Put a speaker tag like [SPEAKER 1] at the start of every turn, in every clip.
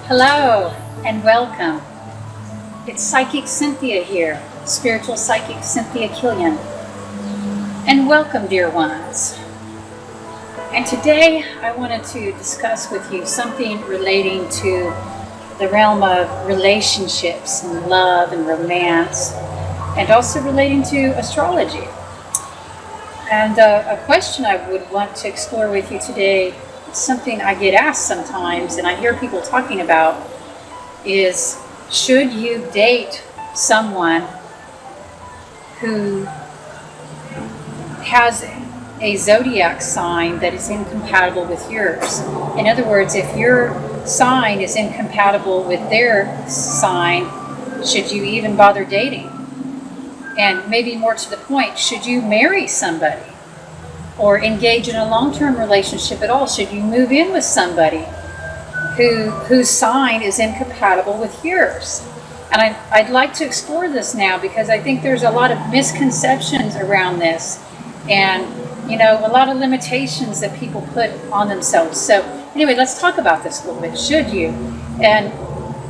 [SPEAKER 1] Hello and welcome. It's Psychic Cynthia here, Spiritual Psychic Cynthia Killian. And welcome, dear ones. And today I wanted to discuss with you something relating to the realm of relationships and love and romance, and also relating to astrology. And a question I would want to explore with you today, something I get asked sometimes and I hear people talking about, is should you date someone who has a zodiac sign that is incompatible with yours? In other words, if your sign is incompatible with their sign, should you even bother dating? And maybe more to the point, should you marry somebody or engage in a long-term relationship at all? Should you move in with somebody whose sign is incompatible with yours? And I'd like to explore this now because I think there's a lot of misconceptions around this and, a lot of limitations that people put on themselves. So anyway, let's talk about this a little bit. Should you? And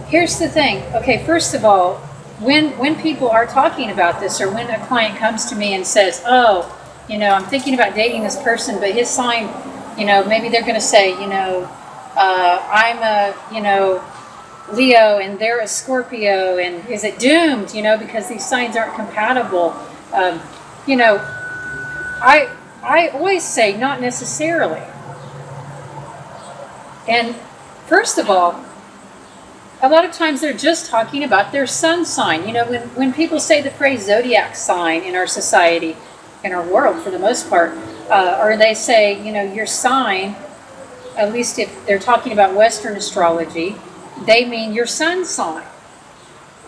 [SPEAKER 1] here's the thing. Okay, first of all, when people are talking about this, or when a client comes to me and says, oh, I'm thinking about dating this person, but his sign, maybe they're going to say, I'm a, Leo and they're a Scorpio, and is it doomed, because these signs aren't compatible? I always say not necessarily. And first of all, a lot of times they're just talking about their sun sign. When people say the phrase zodiac sign in our society, in our world for the most part, or they say, your sign, at least if they're talking about Western astrology, they mean your sun sign.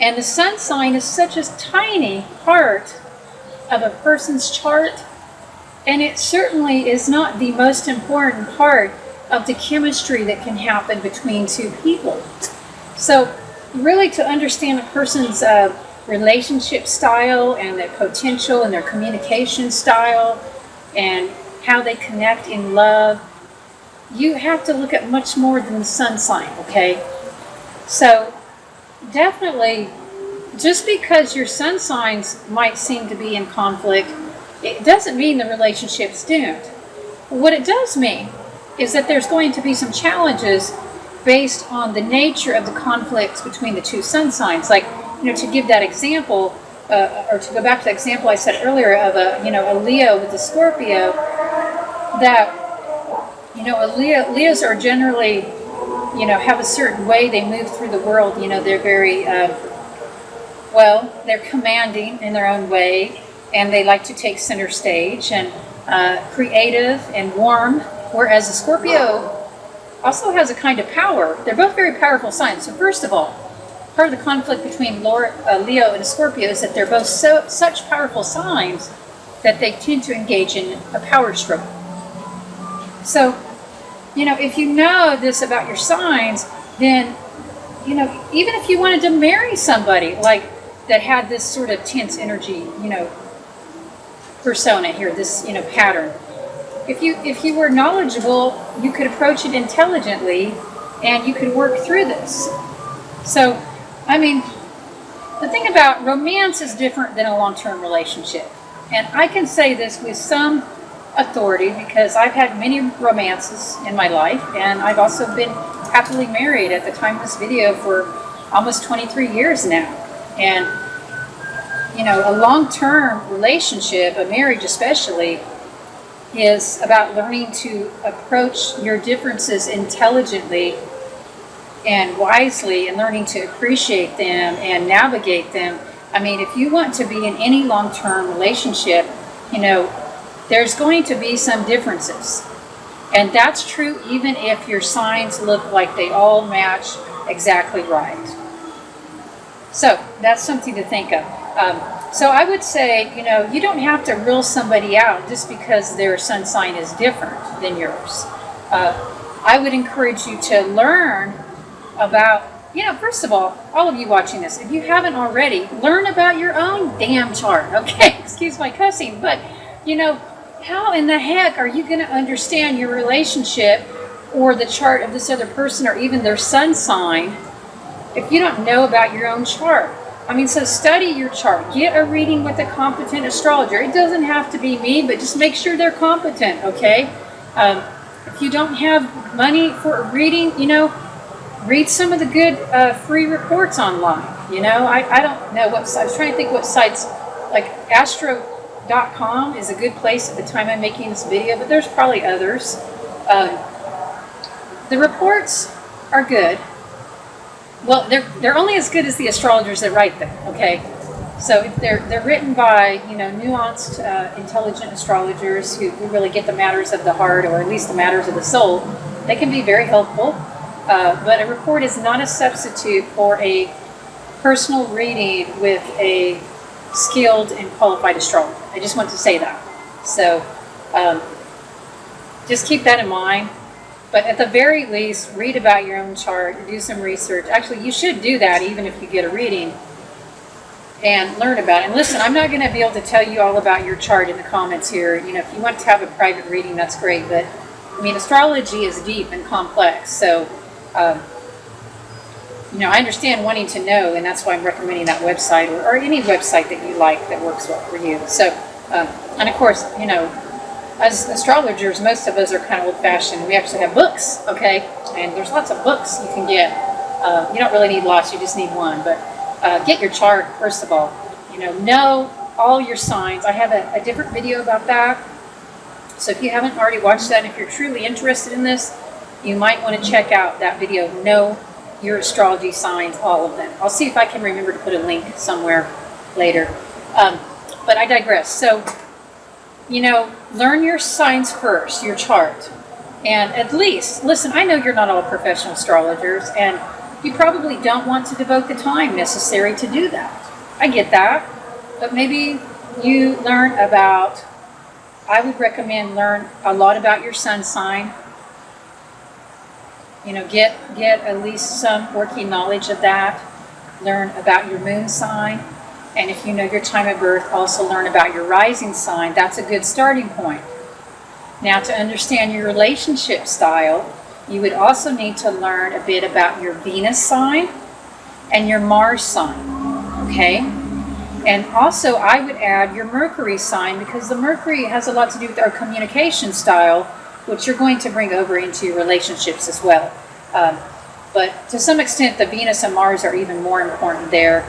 [SPEAKER 1] And the sun sign is such a tiny part of a person's chart, and it certainly is not the most important part of the chemistry that can happen between two people. So really, to understand a person's relationship style and their potential and their communication style and how they connect in love, you have to look at much more than the sun sign, okay? So definitely, just because your sun signs might seem to be in conflict, it doesn't mean the relationship's doomed. What it does mean is that there's going to be some challenges based on the nature of the conflicts between the two sun signs. Like, to give that example, or to go back to the example I said earlier of a Leo with a Scorpio, that, Leos are generally, have a certain way they move through the world. They're very, they're commanding in their own way, and they like to take center stage and creative and warm, whereas a Scorpio also has a kind of power. They're both very powerful signs. So first of all, part of the conflict between Leo and Scorpio is that they're both such powerful signs that they tend to engage in a power struggle. So, if you know this about your signs, then, even if you wanted to marry somebody like that had this sort of tense energy, persona here, this, pattern, if you were knowledgeable, you could approach it intelligently and you could work through this. So, the thing about romance is different than a long-term relationship. And I can say this with some authority because I've had many romances in my life, and I've also been happily married at the time of this video for almost 23 years now. And, a long-term relationship, a marriage especially, is about learning to approach your differences intelligently and wisely, and learning to appreciate them and navigate them. If you want to be in any long-term relationship, there's going to be some differences. And that's true even if your signs look like they all match exactly right. So that's something to think of. So I would say, you don't have to rule somebody out just because their sun sign is different than yours. I would encourage you to learn about, first of all of you watching this, if you haven't already, learn about your own damn chart, okay? Excuse my cussing, but, how in the heck are you going to understand your relationship or the chart of this other person, or even their sun sign, if you don't know about your own chart. I mean, so study your chart. Get a reading with a competent astrologer. It doesn't have to be me, but just make sure they're competent, okay? If you don't have money for a reading, read some of the good free reports online. I don't know what I was trying to think what sites, like astro.com is a good place at the time I'm making this video, but there's probably others. The reports are good. Well, they're only as good as the astrologers that write them, okay? So if they're written by, nuanced, intelligent astrologers who really get the matters of the heart, or at least the matters of the soul, they can be very helpful. But a report is not a substitute for a personal reading with a skilled and qualified astrologer. I just want to say that. So just keep that in mind. But at the very least, read about your own chart, do some research. Actually, you should do that even if you get a reading, and learn about it. And listen, I'm not going to be able to tell you all about your chart in the comments here. If you want to have a private reading, that's great. But, astrology is deep and complex. So, I understand wanting to know, and that's why I'm recommending that website, or any website that you like that works well for you. So, and of course, as astrologers, most of us are kind of old-fashioned. We actually have books, okay? And there's lots of books you can get. You don't really need lots, you just need one. But get your chart, first of all. Know all your signs. I have a different video about that. So if you haven't already watched that, and if you're truly interested in this, you might want to check out that video, Know Your Astrology Signs, all of them. I'll see if I can remember to put a link somewhere later. But I digress. So, learn your signs first, your chart. And at least, listen, I know you're not all professional astrologers, and you probably don't want to devote the time necessary to do that. I get that. But maybe you learn about, I would recommend learn a lot about your sun sign. Get at least some working knowledge of that. Learn about your moon sign. And if you know your time of birth, also learn about your rising sign. That's a good starting point. Now, to understand your relationship style, you would also need to learn a bit about your Venus sign and your Mars sign, okay? And also, I would add your Mercury sign, because the Mercury has a lot to do with our communication style, which you're going to bring over into your relationships as well. But to some extent, the Venus and Mars are even more important there.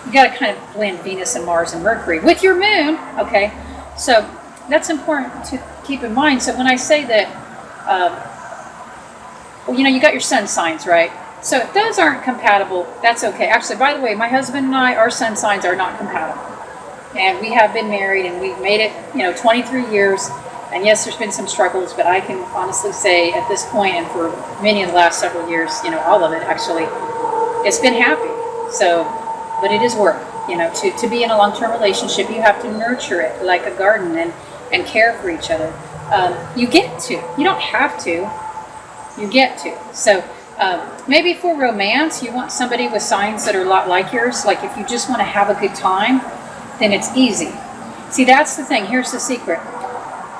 [SPEAKER 1] You got to kind of blend Venus and Mars and Mercury with your moon, okay? So that's important to keep in mind. So when I say that, you got your sun signs, right? So if those aren't compatible, that's okay. Actually, by the way, my husband and I, our sun signs are not compatible. And we have been married, and we've made it, 23 years. And yes, there's been some struggles, but I can honestly say at this point, and for many of the last several years, all of it actually, it's been happy. So, but it is work, to be in a long-term relationship. You have to nurture it like a garden and care for each other. You get to. You don't have to. You get to. So maybe for romance, you want somebody with signs that are a lot like yours. Like if you just want to have a good time, then it's easy. See, that's the thing. Here's the secret.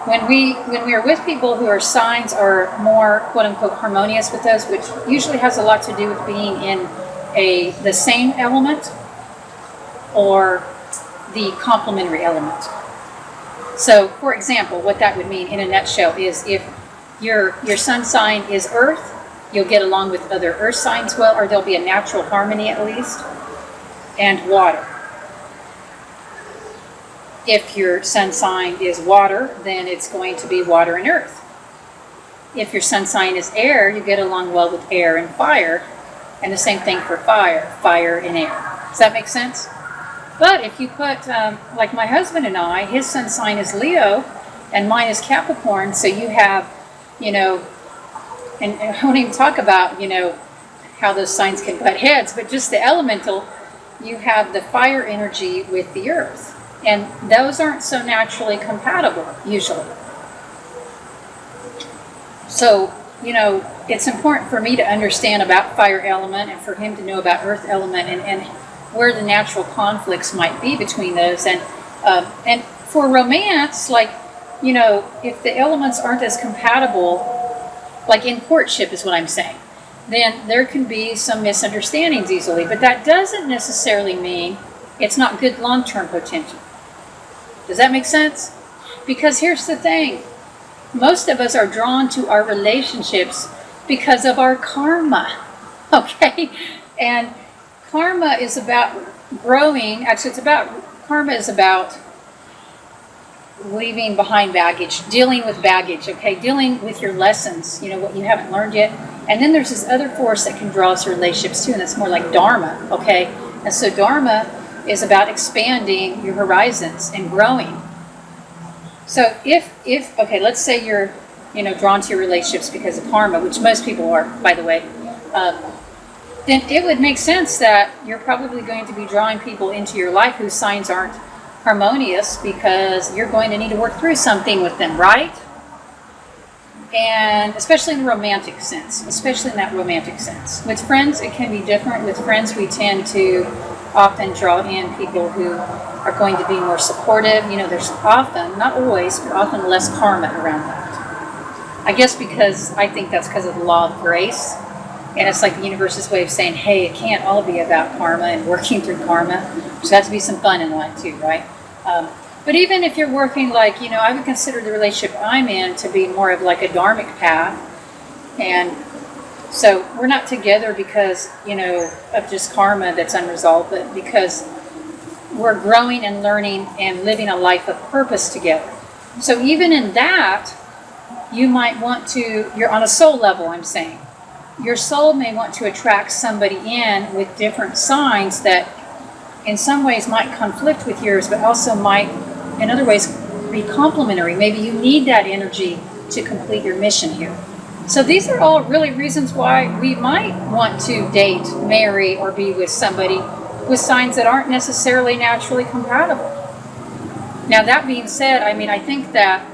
[SPEAKER 1] When we are with people who are signs are more quote-unquote harmonious with us, which usually has a lot to do with being in the same element or the complementary element. So, for example, what that would mean in a nutshell is if your sun sign is Earth, you'll get along with other Earth signs well, or there'll be a natural harmony at least, and water. If your sun sign is water, then it's going to be water and earth. If your sun sign is air, you get along well with air and fire, and the same thing for fire and air. Does that make sense? But if you put, like my husband and I, his sun sign is Leo, and mine is Capricorn, so you have, and I won't even talk about, how those signs can butt heads, but just the elemental, you have the fire energy with the earth. And those aren't so naturally compatible, usually. So, it's important for me to understand about fire element and for him to know about earth element and where the natural conflicts might be between those. And for romance, like, if the elements aren't as compatible, like in courtship is what I'm saying, then there can be some misunderstandings easily. But that doesn't necessarily mean it's not good long-term potential. Does that make sense? Because here's the thing. Most of us are drawn to our relationships because of our karma. Okay? And karma is about growing. Actually, karma is about leaving behind baggage, dealing with baggage, okay? Dealing with your lessons, what you haven't learned yet. And then there's this other force that can draw us to relationships too, and that's more like dharma, okay? And so dharma is about expanding your horizons and growing. So if okay, let's say you're, drawn to your relationships because of karma, which most people are, by the way, then it would make sense that you're probably going to be drawing people into your life whose signs aren't harmonious, because you're going to need to work through something with them, right? And especially in the romantic sense, With friends, it can be different. With friends, we tend to often draw in people who are going to be more supportive. There's often, not always, but often less karma around that. I guess I think that's because of the law of grace. And it's like the universe's way of saying, hey, it can't all be about karma and working through karma. There's got to be some fun in life too, right? But even if you're working I would consider the relationship I'm in to be more of like a dharmic path. And so we're not together because, of just karma that's unresolved, but because we're growing and learning and living a life of purpose together. So even in that, you might want to, you're on a soul level, I'm saying. Your soul may want to attract somebody in with different signs that in some ways might conflict with yours, but also might, in other ways, be complementary. Maybe you need that energy to complete your mission here. So these are all really reasons why we might want to date, marry, or be with somebody with signs that aren't necessarily naturally compatible. Now, that being said, I think that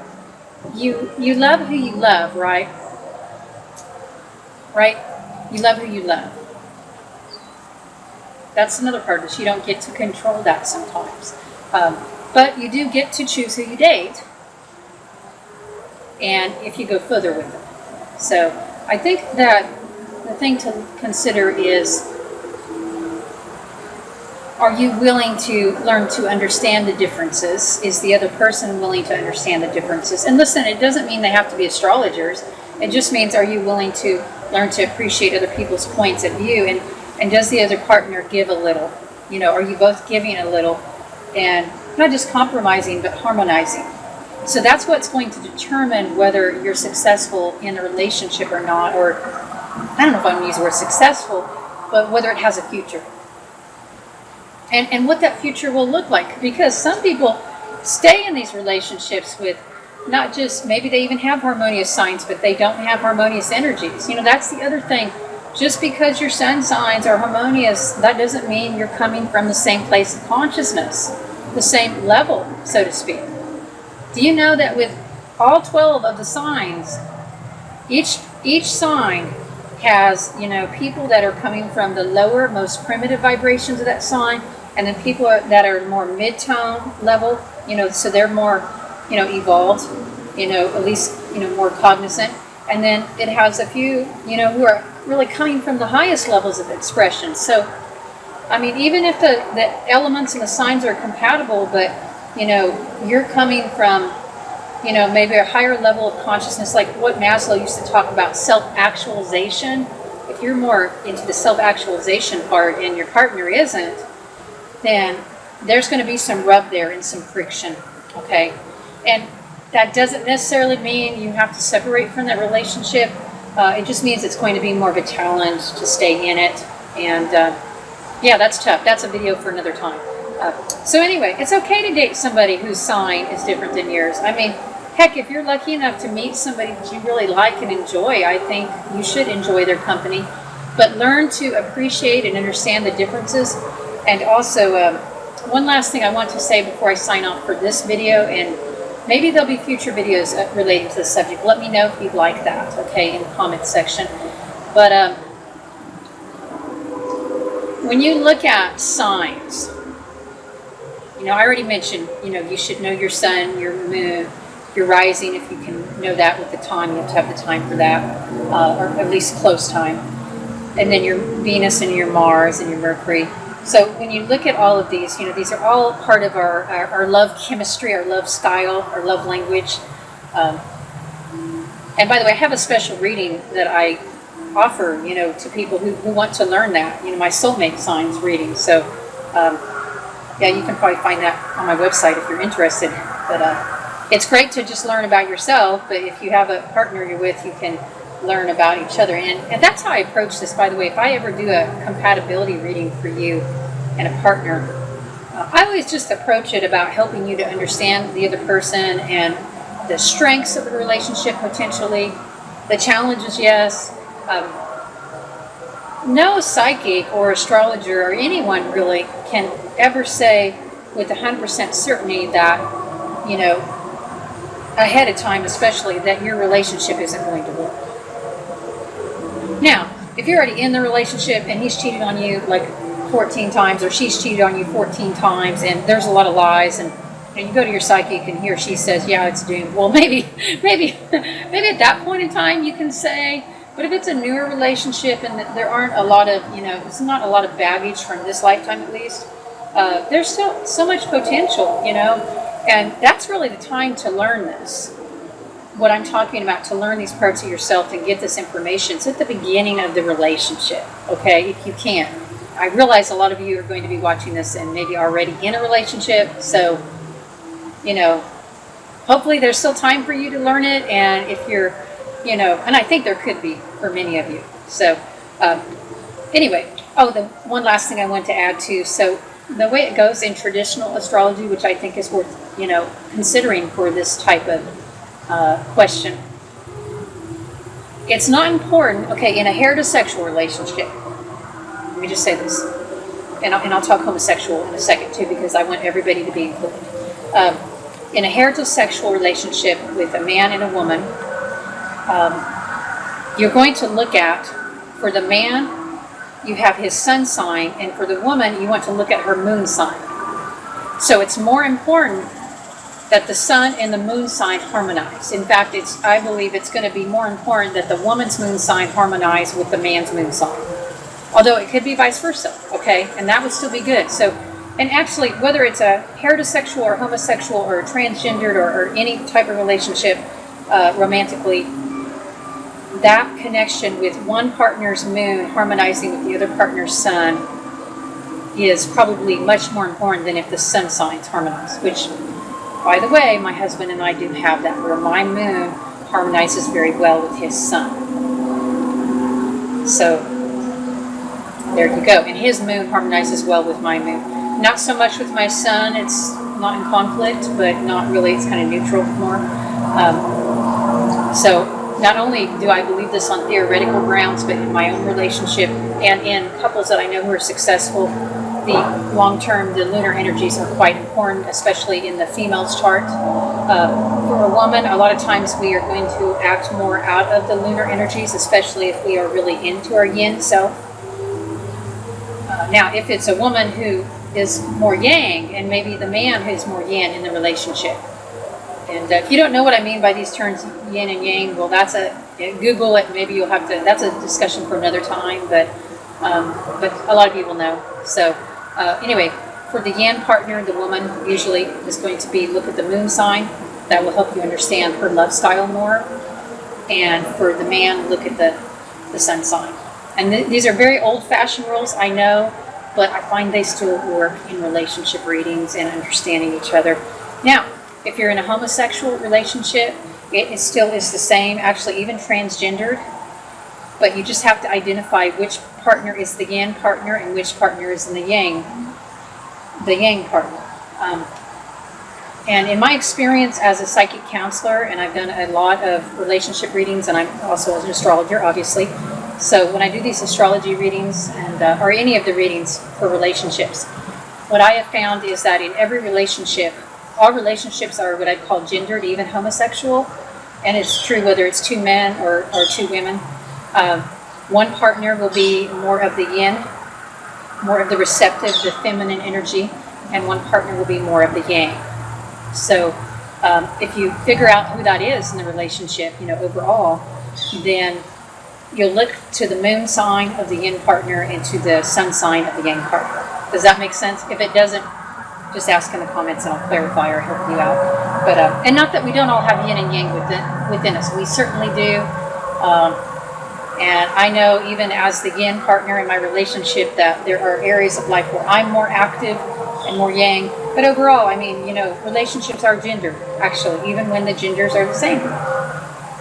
[SPEAKER 1] you love who you love, right? Right? You love who you love. That's another part of this. You don't get to control that sometimes. But you do get to choose who you date, and if you go further with it. So I think that the thing to consider is, are you willing to learn to understand the differences? Is the other person willing to understand the differences? And listen, it doesn't mean they have to be astrologers. It just means, are you willing to learn to appreciate other people's points of view? And does the other partner give a little? Are you both giving a little? And not just compromising, but harmonizing. So that's what's going to determine whether you're successful in a relationship or not, or I don't know if I'm going to use the word successful, but whether it has a future. And what that future will look like. Because some people stay in these relationships with not just, maybe they even have harmonious signs, but they don't have harmonious energies. That's the other thing. Just because your sun signs are harmonious, that doesn't mean you're coming from the same place of consciousness, the same level, so to speak. Do you know that with all 12 of the signs, each sign has, people that are coming from the lower, most primitive vibrations of that sign, and then people that are more mid-tone level, so they're more, evolved, at least, more cognizant. And then it has a few, who are really coming from the highest levels of expression. So, even if the elements and the signs are compatible, but, you're coming from, maybe a higher level of consciousness, like what Maslow used to talk about, self-actualization. If you're more into the self-actualization part and your partner isn't, then there's going to be some rub there and some friction, okay? And that doesn't necessarily mean you have to separate from that relationship. It just means it's going to be more of a challenge to stay in it. And yeah, that's tough. That's a video for another time. So anyway, it's okay to date somebody whose sign is different than yours. Heck, if you're lucky enough to meet somebody that you really like and enjoy, I think you should enjoy their company. But learn to appreciate and understand the differences. And also, one last thing I want to say before I sign off for this video, and maybe there'll be future videos relating to this subject. Let me know if you'd like that, okay, in the comments section. But when you look at signs, I already mentioned, you should know your sun, your moon, your rising, if you can know that with the time. You have to have the time for that, or at least close time. And then your Venus and your Mars and your Mercury. So when you look at all of these, these are all part of our love chemistry, our love style, our love language. And by the way, I have a special reading that I offer, to people who want to learn that, my soulmate signs reading. So, yeah, you can probably find that on my website if you're interested. But it's great to just learn about yourself, but if you have a partner you're with, you can learn about each other. And that's how I approach this, by the way. If I ever do a compatibility reading for you and a partner, I always just approach it about helping you to understand the other person and the strengths of the relationship potentially, the challenges, yes. No psychic or astrologer or anyone really can ever say with 100% certainty that, ahead of time especially, that your relationship isn't going to work. Now, if you're already in the relationship and he's cheated on you like 14 times or she's cheated on you 14 times and there's a lot of lies and you go to your psychic and he or she says, yeah, it's doomed. Well, maybe at that point in time you can say, but if it's a newer relationship and there aren't a lot of, it's not a lot of baggage from this lifetime at least, there's still so much potential, and that's really the time to learn this. What I'm talking about, to learn these parts of yourself and get this information. It's at the beginning of the relationship, okay, if you can. I realize a lot of you are going to be watching this and maybe already in a relationship, so, hopefully there's still time for you to learn it, and if you're, and I think there could be for many of you. So, anyway, the one last thing I want to add too, so the way it goes in traditional astrology, which I think is worth, considering for this type of question. It's not important, okay, in a heterosexual relationship, let me just say this, and I'll talk homosexual in a second too, because I want everybody to be included. In a heterosexual relationship with a man and a woman, you're going to look at, for the man, you have his sun sign, and for the woman, you want to look at her moon sign. So it's more important that the sun and the moon sign harmonize. In fact, I believe it's going to be more important that the woman's moon sign harmonize with the man's moon sign. Although it could be vice versa, okay? And that would still be good. So, and actually, whether it's a heterosexual or homosexual or transgendered or any type of relationship romantically, that connection with one partner's moon harmonizing with the other partner's sun is probably much more important than if the sun signs harmonize, which, by the way, my husband and I do have that, where my moon harmonizes very well with his sun. So, there you go. And his moon harmonizes well with my moon. Not so much with my sun, it's not in conflict, but not really, it's kind of neutral more. So, not only do I believe this on theoretical grounds, but in my own relationship and in couples that I know who are successful, the long-term, the lunar energies are quite important, especially in the female's chart. For a woman, a lot of times we are going to act more out of the lunar energies, especially if we are really into our yin self. Now, if it's a woman who is more yang, and maybe the man who's more yin in the relationship. And if you don't know what I mean by these terms, yin and yang, well, Google it. Maybe you'll have to. That's a discussion for another time. But a lot of people know. So anyway, for the yin partner, the woman usually is going to be look at the moon sign. That will help you understand her love style more. And for the man, look at the sun sign. And these are very old-fashioned rules, I know, but I find they still work in relationship readings and understanding each other. Now, if you're in a homosexual relationship, it still is the same, actually even transgendered, but you just have to identify which partner is the yin partner and which partner is in the yang partner. And in my experience as a psychic counselor, and I've done a lot of relationship readings, and I'm also an astrologer, obviously. So when I do these astrology readings and or any of the readings for relationships, what I have found is that in every relationship, all relationships are what I'd call gendered, even homosexual, and it's true whether it's two men or two women. One partner will be more of the yin, more of the receptive, the feminine energy, and one partner will be more of the yang. So If you figure out who that is in the relationship, overall, then you'll look to the moon sign of the yin partner and to the sun sign of the yang partner. Does that make sense? If it doesn't, just ask in the comments and I'll clarify or help you out. But and not that we don't all have yin and yang within us. We certainly do. And I know even as the yin partner in my relationship that there are areas of life where I'm more active and more yang. But overall, relationships are gendered, actually, even when the genders are the same.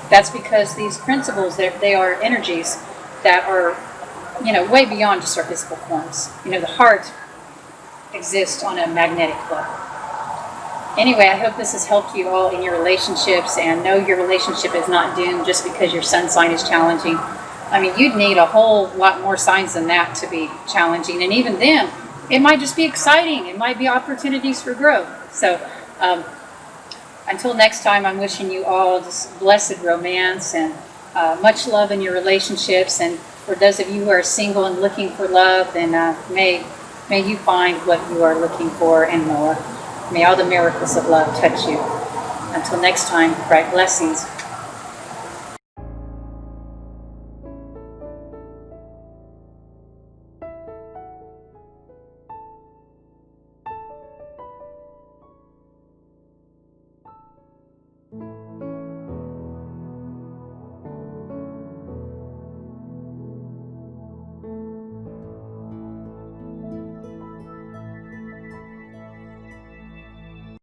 [SPEAKER 1] That's because these principles, they are energies that are, way beyond just our physical forms. The heart exists on a magnetic level. Anyway, I hope this has helped you all in your relationships, and know your relationship is not doomed just because your sun sign is challenging. You'd need a whole lot more signs than that to be challenging. And even then, it might just be exciting. It might be opportunities for growth. So until next time, I'm wishing you all just blessed romance and much love in your relationships. And for those of you who are single and looking for love, then may you find what you are looking for and more. May all the miracles of love touch you. Until next time, bright blessings.
[SPEAKER 2] Thank you.